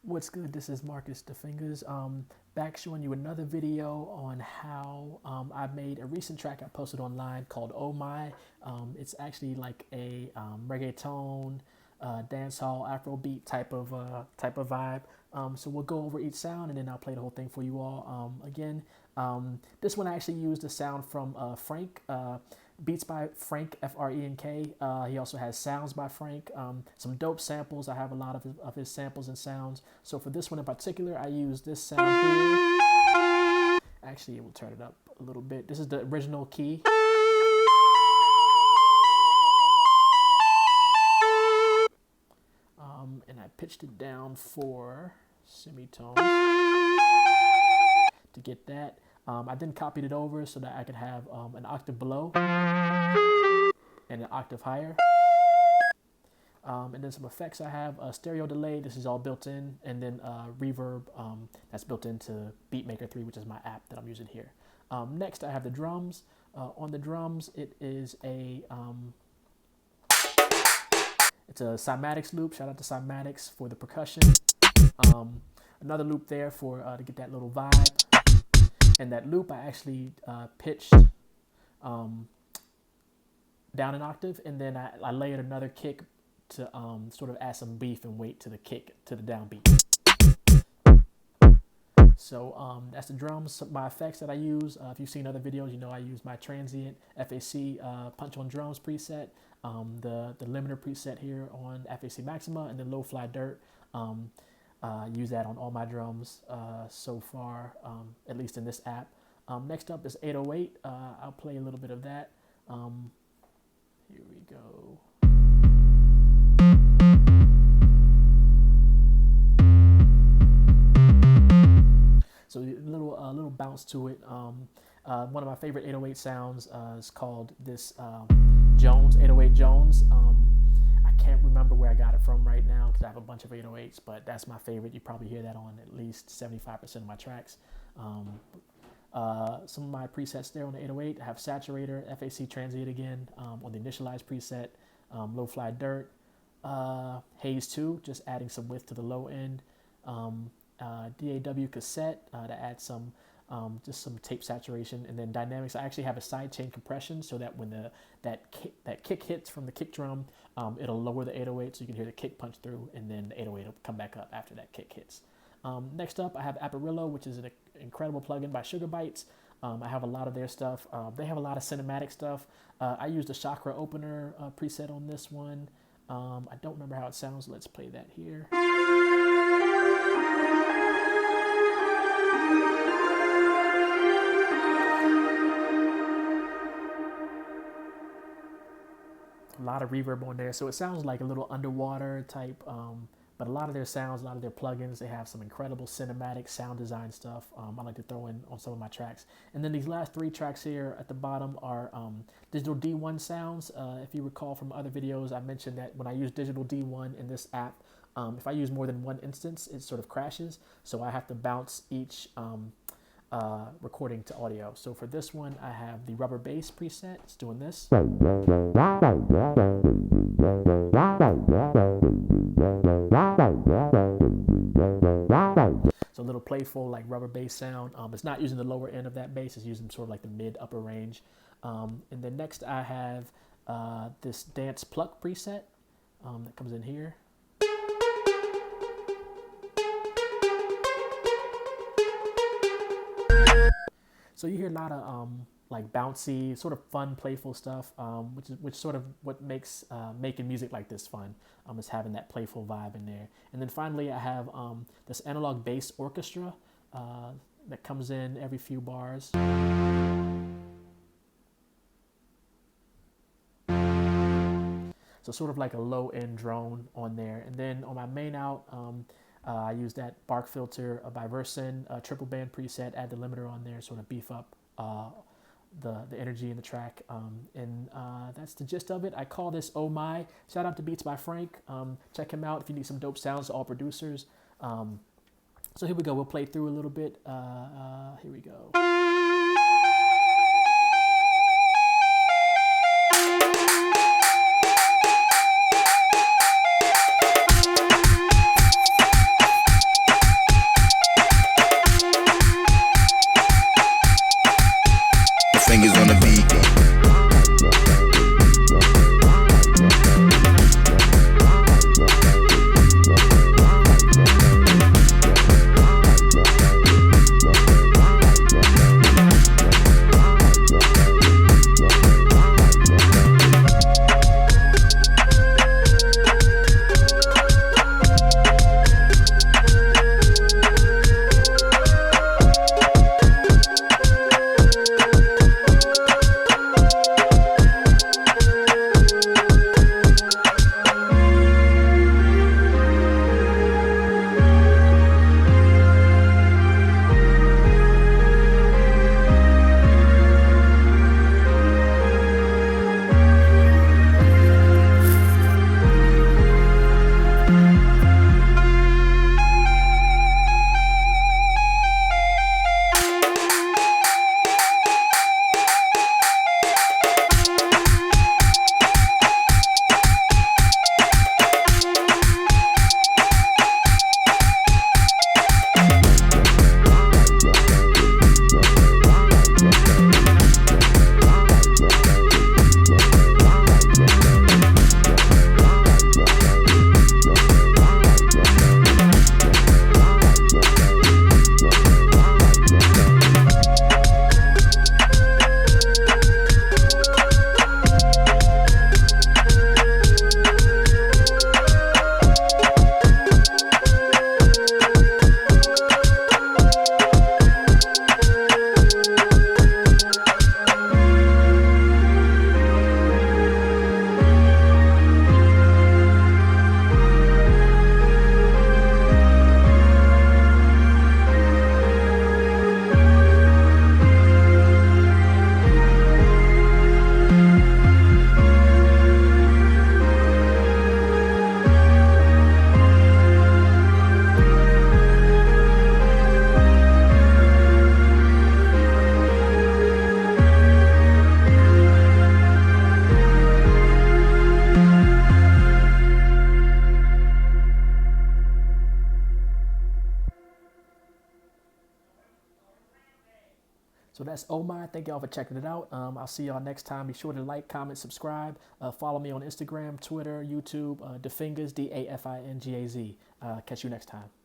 What's good? This is Marcus the Fingaz. Back showing you another video on how I made a recent track I posted online called Oh My. It's actually like a reggaeton, dancehall, Afrobeat type of vibe. So we'll go over each sound and then I'll play the whole thing for you all. This one I actually used a sound from Frank. Beats by Frank, F-R-E-N-K. He also has sounds by Frank. Some dope samples. I have a lot of his samples and sounds. So for this one in particular, I use this sound here. Actually, it will turn it up a little bit. This is the original key. And I pitched it down 4 semitones to get that. I then copied it over so that I could have an octave below and an octave higher. And then some effects I have, stereo delay, this is all built in, and then reverb that's built into Beatmaker 3, which is my app that I'm using here. Next I have the drums. On the drums it is it's a cymatics loop, shout out to cymatics for the percussion. Another loop there for to get that little vibe. And that loop I actually pitched down an octave, and then I layered another kick to sort of add some beef and weight to the kick, to the downbeat. So that's the drums. My effects that I use, if you've seen other videos, you know I use my transient FAC punch on drums preset, the limiter preset here on FAC Maxima, and then low fly dirt. Use that on all my drums so far, at least in this app. Next up is 808. I'll play a little bit of that. Here we go. So a little bounce to it. One of my favorite 808 sounds is called this Jones, 808 Jones. I can't remember where I got it from right now because I have a bunch of 808s, but that's my favorite. You probably hear that on at least 75% of my tracks. Some of my presets there on the 808, I have Saturator, FAC Transient again on the initialized preset, Low Fly Dirt, Haze 2, just adding some width to the low end, DAW Cassette to add some just some tape saturation, and then dynamics. I actually have a sidechain compression so that when that kick hits from the kick drum, it'll lower the 808 so you can hear the kick punch through, and then the 808 will come back up after that kick hits. Next up, I have Apparillo, which is an incredible plugin by Sugar Bytes. I have a lot of their stuff. They have a lot of cinematic stuff. I used the Chakra Opener preset on this one. I don't remember how it sounds. Let's play that here. A lot of reverb on there, so it sounds like a little underwater type, but a lot of their sounds, a lot of their plugins, they have some incredible cinematic sound design stuff I like to throw in on some of my tracks. And then these last 3 tracks here at the bottom are digital D1 sounds. If you recall from other videos, I mentioned that when I use digital D1 in this app, if I use more than one instance, it sort of crashes, so I have to bounce each recording to audio. So for this one, I have the rubber bass preset. It's doing this. So a little playful like rubber bass sound. It's not using the lower end of that bass, it's using sort of like the mid upper range. And then next I have this dance pluck preset that comes in here. So you hear a lot of like bouncy, sort of fun, playful stuff, which sort of what makes making music like this fun, is having that playful vibe in there. And then finally, I have this analog bass orchestra that comes in every few bars. So sort of like a low end drone on there. And then on my main out, I use that bark filter by Versen, triple band preset, add the limiter on there, sort of beef up the energy in the track. And that's the gist of it. I call this Oh My. Shout out to Beats by Frank. Check him out if you need some dope sounds to all producers. So here we go. We'll play through a little bit. Here we go. So that's Oh My. Thank y'all for checking it out. I'll see y'all next time. Be sure to like, comment, subscribe. Follow me on Instagram, Twitter, YouTube, Defingaz, Defingaz. Catch you next time.